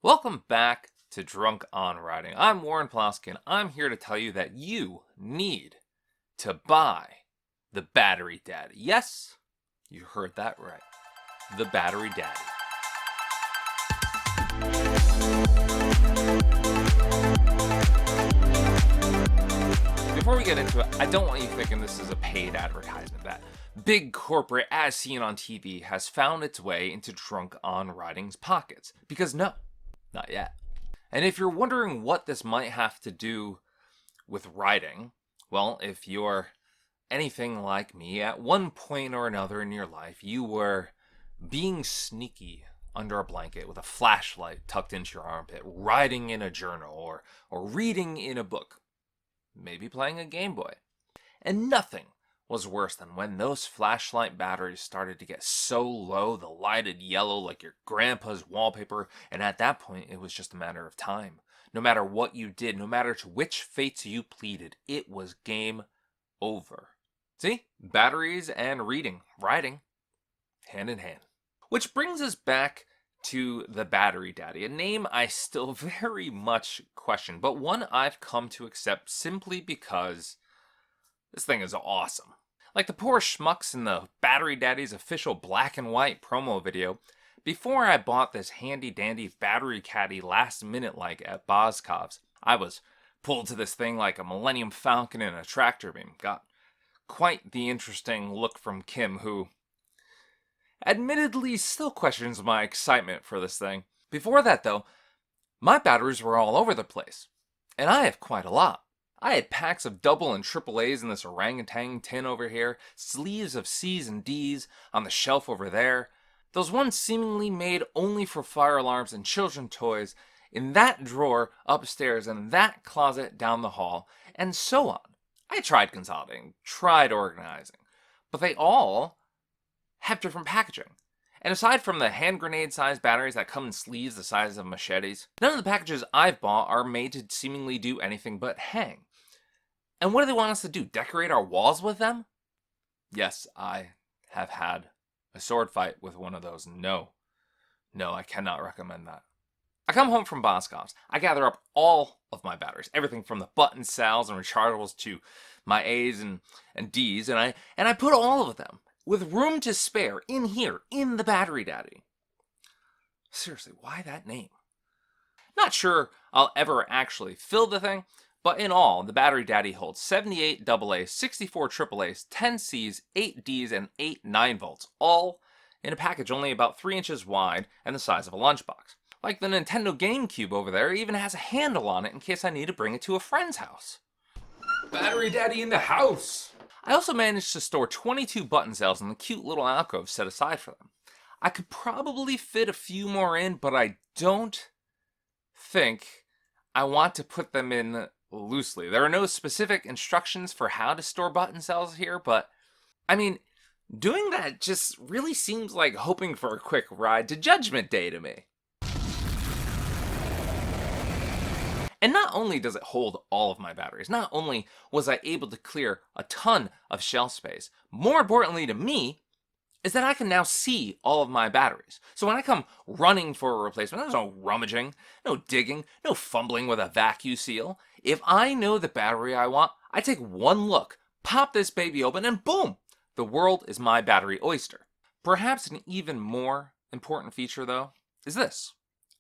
Welcome back to Drunk on Riding. I'm Warren Pawlowski, and I'm here to tell you that you need to buy the Battery Daddy. Yes, you heard that right. The Battery Daddy. Before we get into it, I don't want you thinking this is a paid advertisement that big corporate, as seen on TV, has found its way into Drunk on Riding's pockets. Because no. Not yet. And if you're wondering what this might have to do with riding, well, if you're anything like me, at one point or another in your life, you were being sneaky under a blanket with a flashlight tucked into your armpit, writing in a journal, or reading in a book, maybe playing a Game Boy. And nothing was worse than when those flashlight batteries started to get so low, the lighted yellow like your grandpa's wallpaper, and at that point it was just a matter of time. No matter what you did, no matter to which fates you pleaded, it was game over. See? Batteries and riding, hand in hand. Which brings us back to the Battery Daddy, a name I still very much question, but one I've come to accept simply because this thing is awesome. Like the poor schmucks in the Battery Daddy's official black and white promo video, before I bought this handy-dandy battery caddy last minute like at Boscov's, I was pulled to this thing like a Millennium Falcon in a tractor beam. Got quite the interesting look from Kim, who admittedly still questions my excitement for this thing. Before that though, my batteries were all over the place, and I have quite a lot. I had packs of double and triple A's in this orangutan tin over here, sleeves of C's and D's on the shelf over there, those ones seemingly made only for fire alarms and children's toys in that drawer upstairs and that closet down the hall, and so on. I tried consolidating, tried organizing, but they all have different packaging. And aside from the hand grenade sized batteries that come in sleeves the size of machetes, none of the packages I've bought are made to seemingly do anything but hang. And what do they want us to do? Decorate our walls with them? Yes, I have had a sword fight with one of those. No, I cannot recommend that. I come home from Boscov's. I gather up all of my batteries, everything from the button cells and rechargeables to my A's and D's, and I put all of them with room to spare in here, in the Battery Daddy. Seriously, why that name? Not sure I'll ever actually fill the thing, but in all, the Battery Daddy holds 78 AA's, 64 AA's, 10 C's, 8 D's, and 8 9-volts, all in a package only about 3 inches wide and the size of a lunchbox. Like the Nintendo GameCube over there, it even has a handle on it in case I need to bring it to a friend's house. Battery Daddy in the house! I also managed to store 22 button cells in the cute little alcove set aside for them. I could probably fit a few more in, but I don't think I want to put them in loosely. There are no specific instructions for how to store button cells here, but I mean, doing that just really seems like hoping for a quick ride to Judgment Day to me. And not only does it hold all of my batteries, not only was I able to clear a ton of shelf space, more importantly to me is that I can now see all of my batteries. So when I come running for a replacement, there's no rummaging, no digging, no fumbling with a vacuum seal. If I know the battery I want, I take one look, pop this baby open, and boom! The world is my battery oyster. Perhaps an even more important feature, though, is this.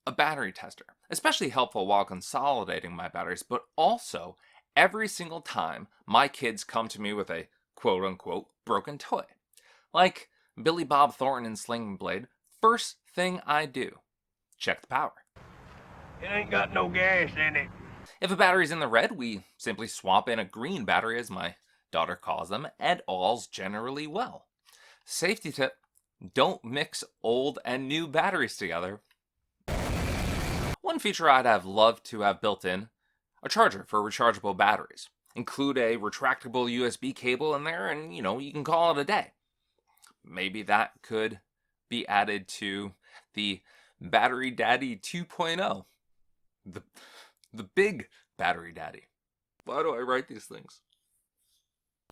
A battery tester. Especially helpful while consolidating my batteries, but also every single time my kids come to me with a quote-unquote broken toy. Like Billy Bob Thornton in Sling Blade, first thing I do, check the power. It ain't got no gas in it. If a battery's in the red, we simply swap in a green battery, as my daughter calls them, and all's generally well. Safety tip, don't mix old and new batteries together. One feature I'd have loved to have built in, a charger for rechargeable batteries. Include a retractable USB cable in there and, you can call it a day. Maybe that could be added to the Battery Daddy 2.0. The big Battery Daddy. Why do I write these things?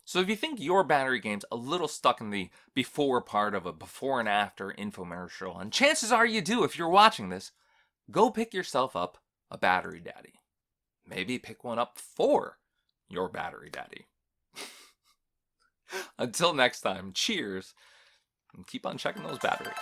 So if you think your battery game's a little stuck in the before part of a before and after infomercial, and chances are you do if you're watching this, go pick yourself up a battery daddy. Maybe pick one up for your battery daddy. Until next time, cheers, and keep on checking those batteries.